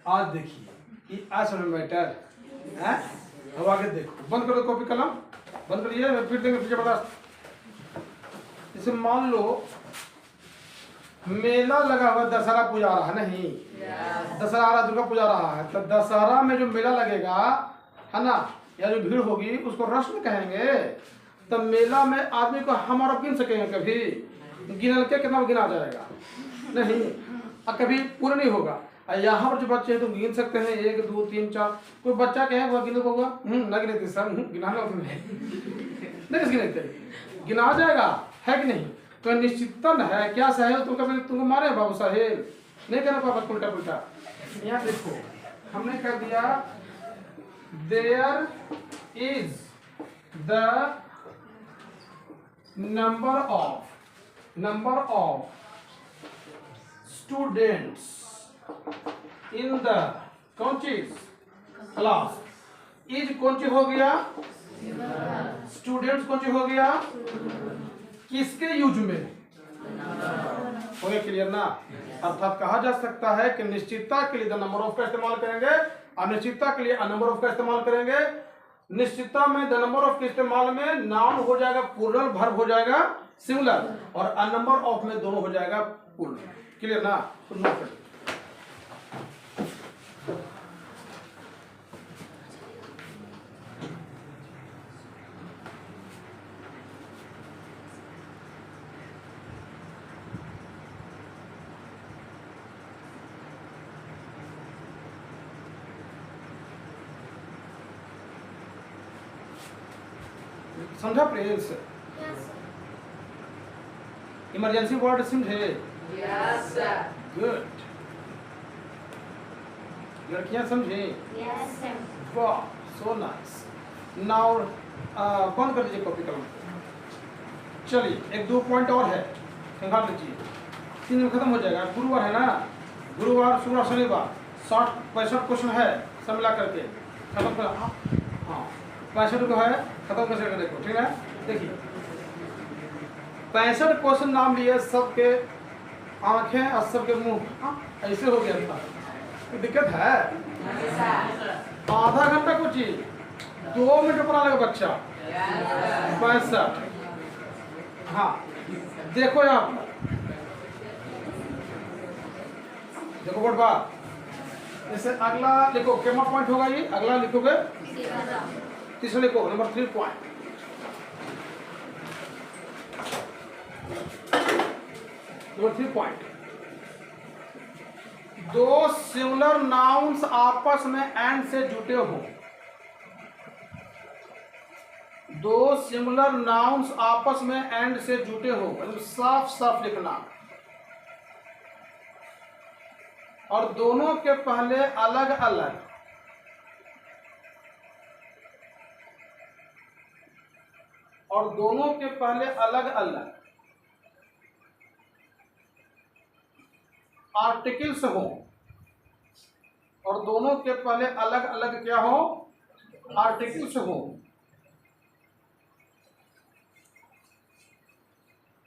आज देखिए कि आज मैटर है। अब आगे देखो, बंद करो कॉपी कलम, बंद करिए, फिर देंगे फिर जबरदस्त। जैसे मान लो मेला लगा हुआ, दशहरा पूजा रहा है, नहीं दशहरा आ रहा, दुर्गा पूजा रहा है, तो दशहरा में जो मेला लगेगा है ना, या जो भीड़ होगी उसको रस्म कहेंगे। तो मेला में आदमी को हम और गिन सकेंगे कभी? गिनल के कितना गिना जाएगा? नहीं, और कभी पूरा नहीं होगा। यहाँ पर जो बच्चे हैं तुम गिन सकते हैं, 1 2 3 4। कोई बच्चा कहे वह गिनो होगा, न गिने सर, गिना लो तुम्हें नहीं गिनते, गिना जाएगा है कि नहीं? तो निश्चितता है क्या साहेब, तुम कभी तुमको मारे बाबू साहेब? नहीं करना पापा उल्टा पुल्टा। यहाँ देखो हमने कर दिया, there is the number of students in the कौन चीज क्लास, इज कौन चीज हो गया, स्टूडेंट्स कौन चीज हो गया, किसके यूज में हो गया? क्लियर ना? अर्थात कहा जा सकता है कि निश्चितता के लिए द नंबर ऑफ का इस्तेमाल करेंगे, अनिश्चितता के लिए अ नंबर ऑफ का इस्तेमाल करेंगे। निश्चितता में द नंबर ऑफ के इस्तेमाल में नाउन हो जाएगा प्लूरल, वर्ब हो जाएगा सिंगुलर, और अ नंबर ऑफ में दोनों हो जाएगा प्लूरल। क्लियर ना? तो नोट करिए। समझा प्रिंस? इमरजेंसी वर्ड समझे? Yes, sir. गुड। लड़कियां समझे? Yes, sir. वाह, सो नाइस। नाउ बंद कर दीजिए कॉपी कलम। चलिए एक 2 पॉइंट और है, संभाल लीजिए, 3 में खत्म हो जाएगा। गुरुवार है ना, गुरुवार शुक्रवार शनिवार 65 क्वेश्चन है, सब मिला करके खत्म कर। हाँ 65 को है, खत्म कर सकते, देखो ठीक है। देखिए 65 क्वेश्चन नाम लिए, सबके आंखें और सबके मुंह ऐसे हो गया था, तो दिक्कत है। आधा घंटा कुछ ही, 2 मिनट पढ़ा लगा बच्चा, 65। हाँ देखो यहाँ पर, देखो बोर्ड बात, जैसे अगला लिखो, क्या पॉइंट होगा ये? अगला लिखोगे तीसरा लिखो, number 3 point. Number 3 point, 2 similar nouns आपस में एंड से जुटे हो। 2 सिमिलर नाउन्स आपस में एंड से जुटे हो, मतलब साफ साफ लिखना, और दोनों के पहले अलग अलग आर्टिकल्स हो, और दोनों के पहले अलग अलग क्या हो? आर्टिकल्स हो,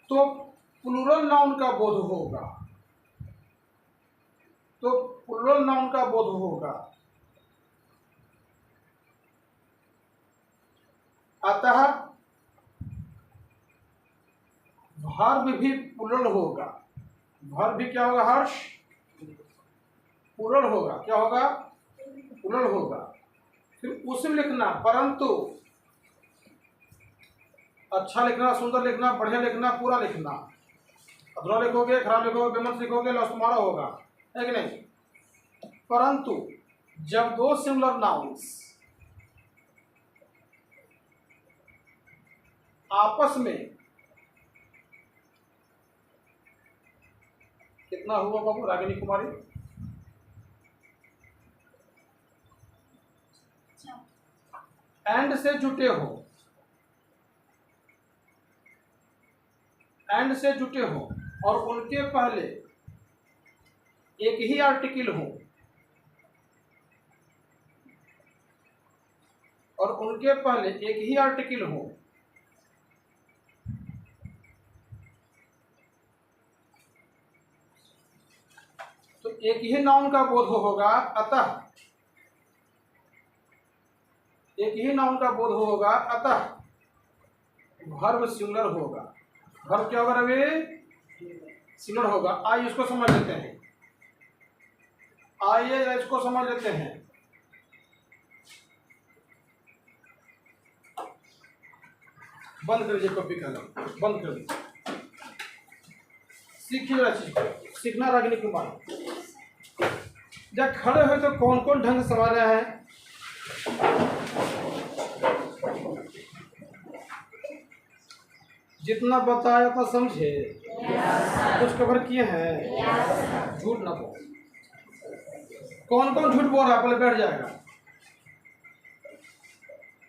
तो प्लूरल नाउन का बोध होगा, तो प्लूरल नाउन का बोध होगा। अतः वर्ब भी प्लूरल होगा। वर्ब भी क्या होगा हर्ष? प्लूरल होगा। क्या होगा? प्लूरल होगा। फिर उसमें लिखना, परंतु अच्छा लिखना, सुंदर लिखना, बढ़िया लिखना, पूरा लिखना। अधूरा लिखोगे, खराब लिखोगे, बेमंस लिखोगे, लॉस तुम्हारा होगा, है कि नहीं? परंतु जब 2 सिमिलर नाउन्स आपस में, कितना हुआ बाबू रागिनी कुमारी? एंड से जुटे हो, एंड से जुटे हो, और उनके पहले एक ही आर्टिकल हो, और उनके पहले एक ही आर्टिकल हो, तो एक ही नाउन का बोध होगा, अतः एक ही नाउन का बोध होगा, अतः वर्ब सिंगुलर होगा। वर्ब क्या होगा रवि? सिंगुलर होगा। आइए इसको समझ लेते हैं, आइए इसको समझ लेते हैं। बंद कर दीजिए कॉपी कलम, बंद कर दीजिए। सीखिए चीज को, सीखना रागिनी कुमार। जब खड़े हुए तो कौन कौन ढंग से समझ रहे हैं? जितना बताया था समझे, कुछ कवर किए हैं। झूठ ना बोल। कौन कौन झूठ बोल रहा है? पहले बैठ जाएगा।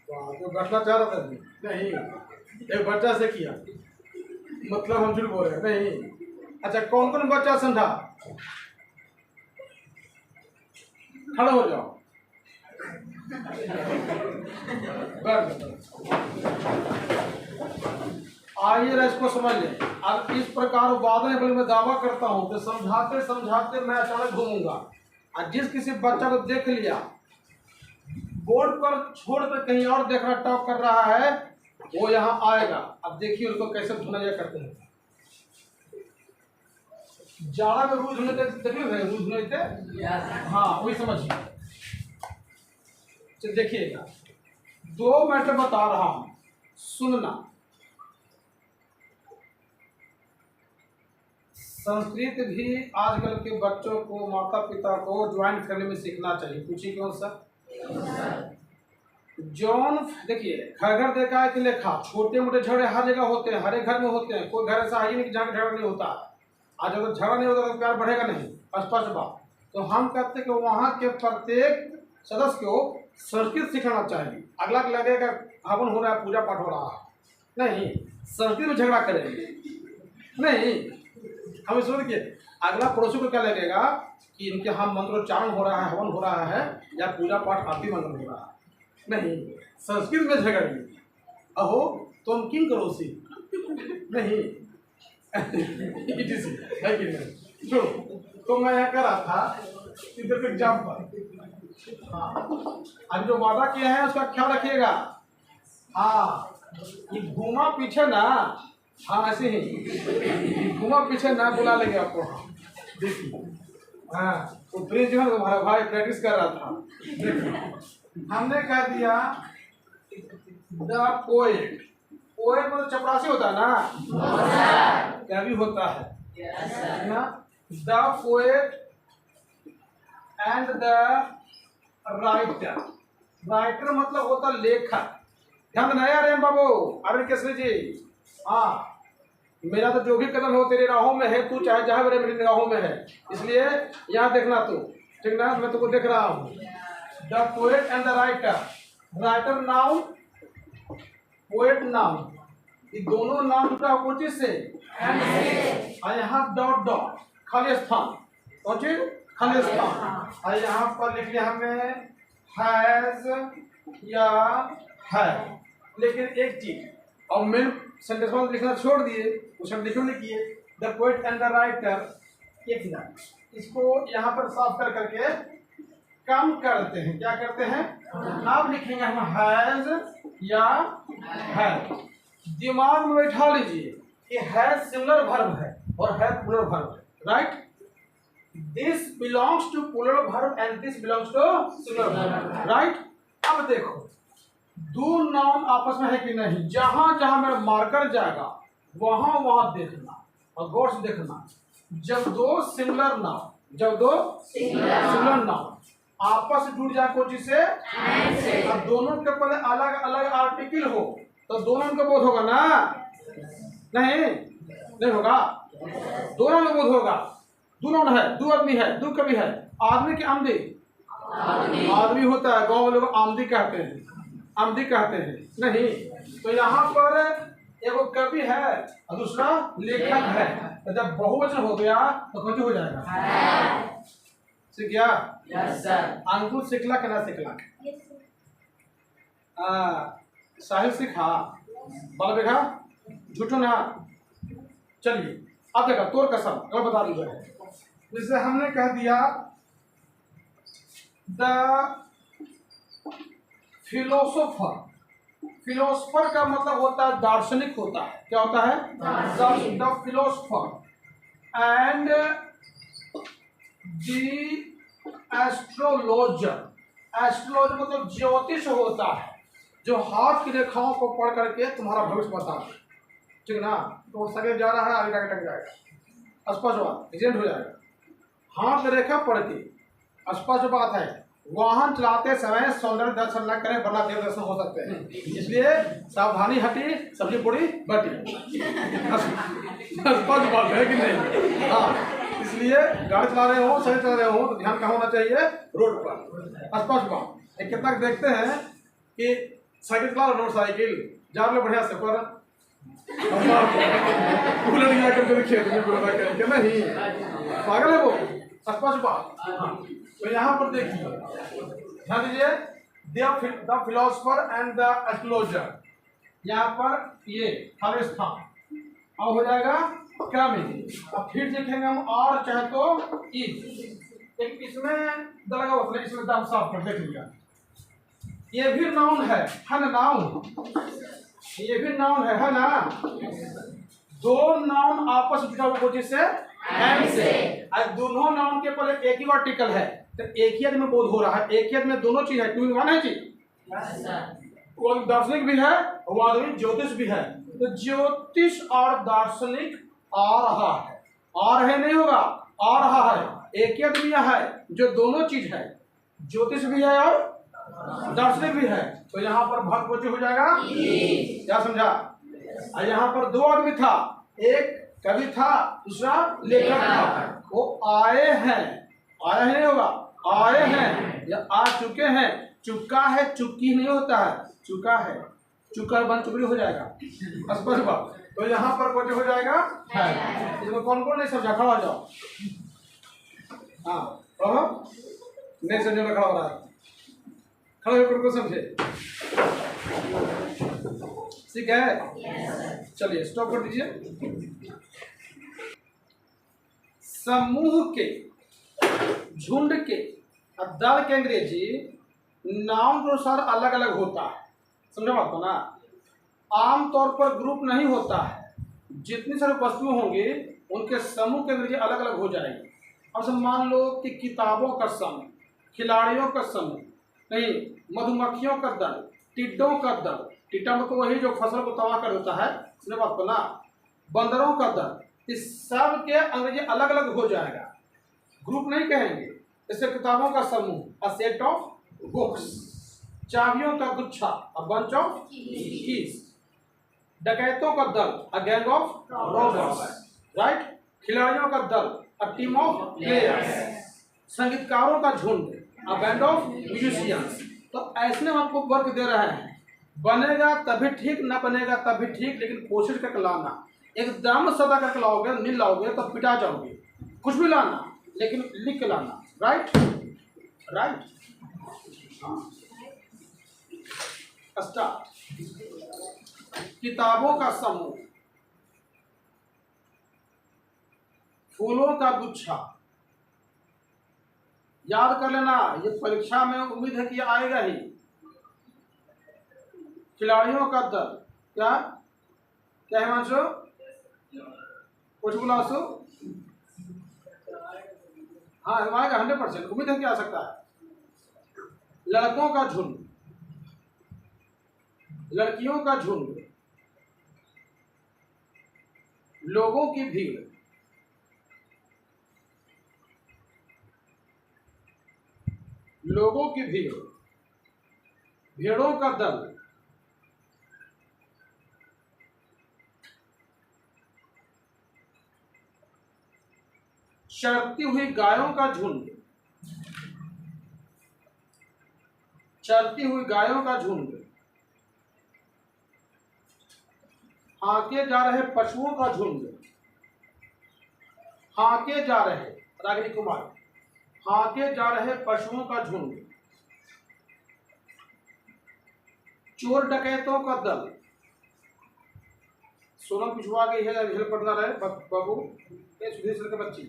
तो बैठना चाह रहा था नहीं, एक बच्चा से किया मतलब हम झूठ बोल रहे हैं नहीं। अच्छा, कौन कौन बच्चा समझा? खड़े हो जाओ, बैठ जाओ। आइए इसको समझ लें। अब इस प्रकार वादन बल में दावा करता हूं कि समझाते समझाते मैं अचानक घूमूंगा, और जिस किसी बच्चा को देख लिया बोर्ड पर छोड़ कर कहीं और देखना टॉप कर रहा है, वो यहाँ आएगा। अब देखिए उनको कैसे धुनाया करते हैं। जाड़ा में रूज धुने देखिए, रूज धुने थे, हाँ वही समझिए। तो देखिएगा, 2 मैटर बता रहा हूं, सुनना। संस्कृत भी आजकल के बच्चों को, माता पिता को ज्वाइंट फैमिली में सीखना चाहिए। पूछिए क्यों सर? जॉन देखिए, घर घर देखा है कि लेखा, छोटे मोटे झगड़े हर जगह होते हैं, हर एक घर में होते हैं। कोई घर ऐसा है ही नहीं कि जहाँ झगड़ा नहीं होता। आज अगर झगड़ा नहीं होता तो प्यार बढ़ेगा नहीं, स्पष्ट बात। तो हम कहते हैं कि वहाँ के प्रत्येक सदस्य को संस्कृत सिखाना चाहिए। अगला लगेगा हवन हो रहा है, पूजा पाठ हो रहा है, नहीं संस्कृत में झगड़ा करेंगे नहीं। हम सोचिए, अगला पड़ोसी को क्या लगेगा कि इनके यहाँ मंत्रोच्चारण हो रहा है, हवन हो रहा है, या पूजा पाठ आरती मंगल हो रहा है। नहीं, संस्कृत में झगड़िए। अहो तुम किंग करो सी नहीं है कि नहीं? तो मैं यहाँ कर रहा था इधर एग्जाम्पल। हाँ, अब जो वादा किया है उसका ख्याल रखिएगा। हाँ, ये घूमा पीछे ना, हाँ ऐसे ही घूमा पीछे ना बुला लेंगे आपको। देखिए, हाँ वो प्रिंस जो है तुम्हारा भाई प्रैक्टिस कर रहा था। देखिए, हमने कह दिया द पोएट। पोएट मतलब चपरासी होता है ना, क्या भी होता है ना। The poet and the writer. Writer मतलब होता लेखक। ध्यान नहीं आ रहे हैं बाबू? अरविंद केसरी जी, हाँ मेरा तो जो भी कदम हो तेरी राहों में है, तू चाहे जहाँ मेरी निगाहों में है, इसलिए यहाँ देखना तू, ठीक ना? मैं तुमको देख रहा हूँ। The poet and the writer. Writer noun, poet noun, ये दोनों नाम जुड़ा कौन चीज से? और यहाँ डॉट डॉट खाली स्थान, कौन चीज? खाली स्थान। और यहाँ पर लिख लिया हमें हैज या है। लेकिन एक चीज, और मेन सेंटेंस में लिखना छोड़ दिए, उस लिखो नहीं किए। The poet and the writer, एक मिनट इसको यहाँ पर साफ कर करके कम करते हैं। क्या करते हैं? अब लिखेंगे हम हैज या है। दिमाग में बैठा लीजिए कि है सिंगुलर वर्ब है और है प्लूरल वर्ब है, right? This belongs to plural verb and this belongs to singular verb, right? अब देखो, दो नाउन आपस में है कि नहीं? जहां जहां मेरा मार्कर जाएगा वहां वहां देखना और गौर से देखना। जब दो सिंगुलर नाउन, जब दो सिंगुलर नाउन आपस में जुड़ जाए कोई चीज से, और दोनों के पहले अलग अलग आर्टिकल हो, तो दोनों का बोध होगा ना? नहीं नहीं होगा, दोनों का बोध होगा। दो नाउन है, दो आदमी है, दो कवि है। आदमी की आमदी, आदमी होता है, गाँव वाले लोग आमदी कहते हैं, आमदी कहते हैं नहीं। तो यहाँ पर एगो कवि है और दूसरा लेखक है। तो जब बहुवचन हो गया तो कौन हो जाएगा? सीख गया? Yes sir. अंकुर सिखला के ना सिखला? साहिल सिखा, बाल देखा, झूठो ना। चलिए अब देखा, तोर कसम, अगर बता दीजिए जैसे हमने कह दिया द फिलोसोफर, फिलोसोफर का मतलब होता है दार्शनिक होता है। क्या होता है? The philosopher and the astrologer. Astrologer मतलब ज्योतिष होता है, जो हाथ की रेखाओं को पढ़ करके तुम्हारा भविष्य बताता है। ठीक ना? तो सगे जा रहा है, आगे जाके टक जाएगा, स्पष्ट बात, एजेंट हो जाएगा। हाथ की रेखा पढ़ के स्पष्ट बात है। वाहन चलाते समय सौंदर्य दर्शन न करें, वरना देव दर्शन हो सकते हैं। इसलिए सावधानी हटी, सब्जी पूरी बटी। स्पष्ट बात है कि नहीं? हाँ, इसलिए गाड़ी चला रहे हो, सही चला रहे हो तो ध्यान कहाँ होना चाहिए? रोड पर। स्पष्ट बात। एक कितना देखते हैं कि साइकिल चला रहे, मोटरसाइकिल जा रहे बढ़िया से, पर उलट गया करके खेत में करेंगे नहीं, पागल है वो। स्पष्ट बात। तो यहाँ पर देखिए, ध्यान दीजिए, the philosopher and the astrologer. यहाँ पर ये खाली स्थान और हो जाएगा क्रमिक। अब फिर देखेंगे हम और चाहे तो एक इसमें द लगा हुआ, इसमें दम साफ कर देख लिया। ये भी नाउन है ना? नाउन, ये भी नाउन है ना? दो नाउन आपस में जुड़ा हुआ कोई से एम से, और दोनों नाउन के पहले एक ही आर्टिकल है, तो एक ही आदमी बोध हो रहा है। एक ही आदमी में दोनों चीज है, 2 in 1 है जी। वो दार्शनिक भी है, वो आदमी ज्योतिष भी है। तो ज्योतिष और दार्शनिक आ रहा है, आ रहे नहीं होगा, आ रहा है। एक ही आदमी है जो दोनों चीज है, ज्योतिष भी है और दार्शनिक भी है। तो यहाँ पर भक्त हो जाएगा। क्या समझा? और यहाँ पर 2 आदमी था, एक कवि था, दूसरा लेखक था। वो आए हैं, आया ही नहीं होगा, आए हैं या आ चुके हैं। चुका है, चुकी नहीं होता है, चुका है, चुका बन चुकी हो जाएगा। स्पष्ट बात। तो यहाँ पर कुछ हो जाएगा है। इसमें कौन कौन नहीं समझा? खड़ा हो जाओ। हाँ, नहीं समझे खड़ा हो रहा है, खड़े होकर को समझे। ठीक है, चलिए स्टॉप कर दीजिए। समूह के, झुंड के और दल के अंग्रेजी नाउन के अनुसार अलग अलग होता है। समझे बात को ना? आमतौर पर ग्रुप नहीं होता है। जितनी सारी वस्तुएं होंगी उनके समूह के अंग्रेजी अलग अलग हो जाएगी। अब सब मान लो कि किताबों का समूह, खिलाड़ियों का समूह, नहीं, मधुमक्खियों का दल, टिड्डों का दल। टिड्डा मतलब वही जो फसल को तबाह कर देता है, समझे बात को ना? बंदरों का दल। इस सब के अंग्रेजी अलग अलग हो जाएगा, ग्रुप नहीं कहेंगे। जैसे किताबों का समूह, अ सेट ऑफ बुक्स। चाबियों का गुच्छा, अ बंच ऑफ कीज। डकैतों का दल, a gang of robbers. Right? खिलाड़ियों का दल, अ टीम ऑफ प्लेयर्स। संगीतकारों का झुंड, अ बैंड ऑफ म्यूजिशियंस। तो ऐसे में आपको वर्क दे रहे हैं। बनेगा तभी ठीक, ना बनेगा तभी ठीक, लेकिन कोशिश करके लाना। एकदम सदा करके लाओगे, नहीं लाओगे तो पिटा जाओगे। कुछ भी लाना, लेकिन लिख के लाना। राइट? राइट? स्टार्ट। किताबों का समूह, फूलों का गुच्छा। याद कर लेना, ये परीक्षा में उम्मीद है कि आएगा ही। खिलाड़ियों का दल, क्या क्या है मानसो? कुछ बोला सो? हाँ, आएगा 100%, उम्मीद है कि आ सकता है। लड़कों का झुंड, लड़कियों का झुंड, लोगों की भीड़, लोगों की भीड़, भेड़ों का दल, चरती हुई गायों का झुंड, चरती हुई गायों का झुंड, हाके जा रहे पशुओं का झुंड, हाके जा रहे, रागिनी कुमार, हाके जा रहे पशुओं का झुंड, चोर डकैतों का दल। सोनम पिछुआ गई है, हेल्प करना रहे बाबू, सुधीर सर के बच्ची।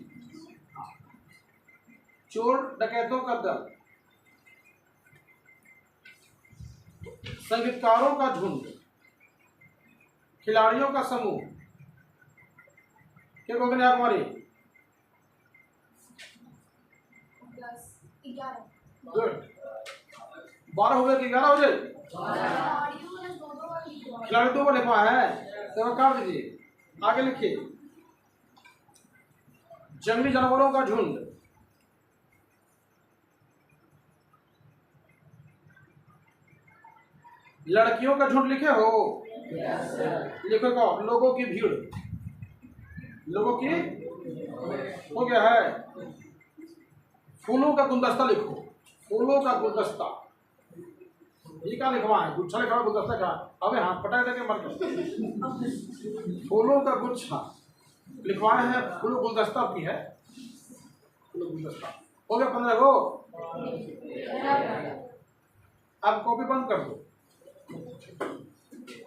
चोर डकैतों का दल, संगीतकारों का झुंड, खिलाड़ियों का समूह। क्या कहोगे आप हमारी? 11 गुड। 12 हो गए कि 11 हो जाए? खिलाड़ी 2 को लिखवा है तो काट दीजिए, आगे लिखिए। जंगली जानवरों का झुंड, लड़कियों का झुंड लिखे हो? लिखो का लोगों की भीड़, लोगों की हो गया है। फूलों का गुलदस्ता लिखो, फूलों का गुलदस्ता। ये क्या लिखवा है? गुच्छा लिखा है, गुलदस्ता का? अबे हाँ पटा देंगे मत। फूलों का गुच्छा लिखवाए हैं, फूल गुलदस्ता की है, फूल गुलदस्ता। हो गया 15 को। अब कॉपी बंद कर दो।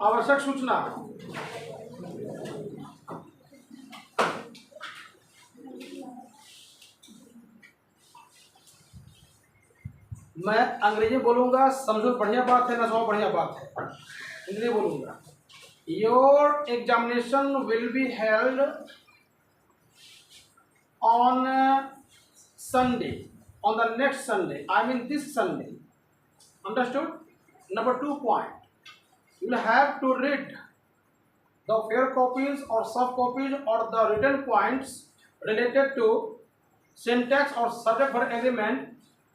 आवश्यक सूचना, मैं अंग्रेजी बोलूंगा, समझो बढ़िया बात है ना, समझो बढ़िया बात है, अंग्रेजी बोलूंगा। Your examination will be held on Sunday, on the next Sunday, I mean this Sunday, understood? Number 2 point, you will have to read the fair copies or soft copies or the written points related to syntax or subject verb agreement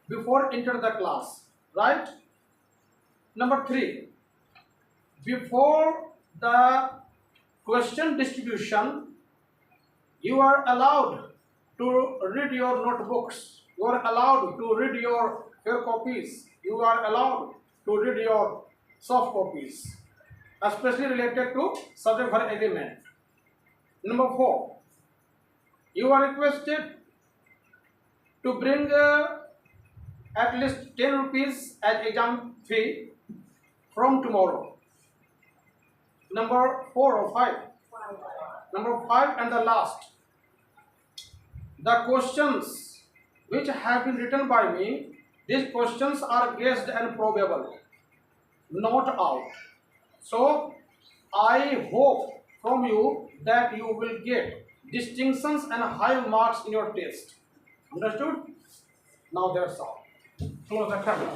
before enter the class, right? Number 3, before the question distribution you are allowed to read your notebooks, you are allowed to read your fair copies, you are allowed to read your soft copies, especially related to subject verb agreement. Number 4, you are requested to bring at least 10 rupees as exam fee from tomorrow. Number 4 or 5? Number 5 and the last, the questions which have been written by me, these questions are guessed and probable, not out. So I hope from you that you will get distinctions and high marks in your test. Understood? Now that's all. Close the camera.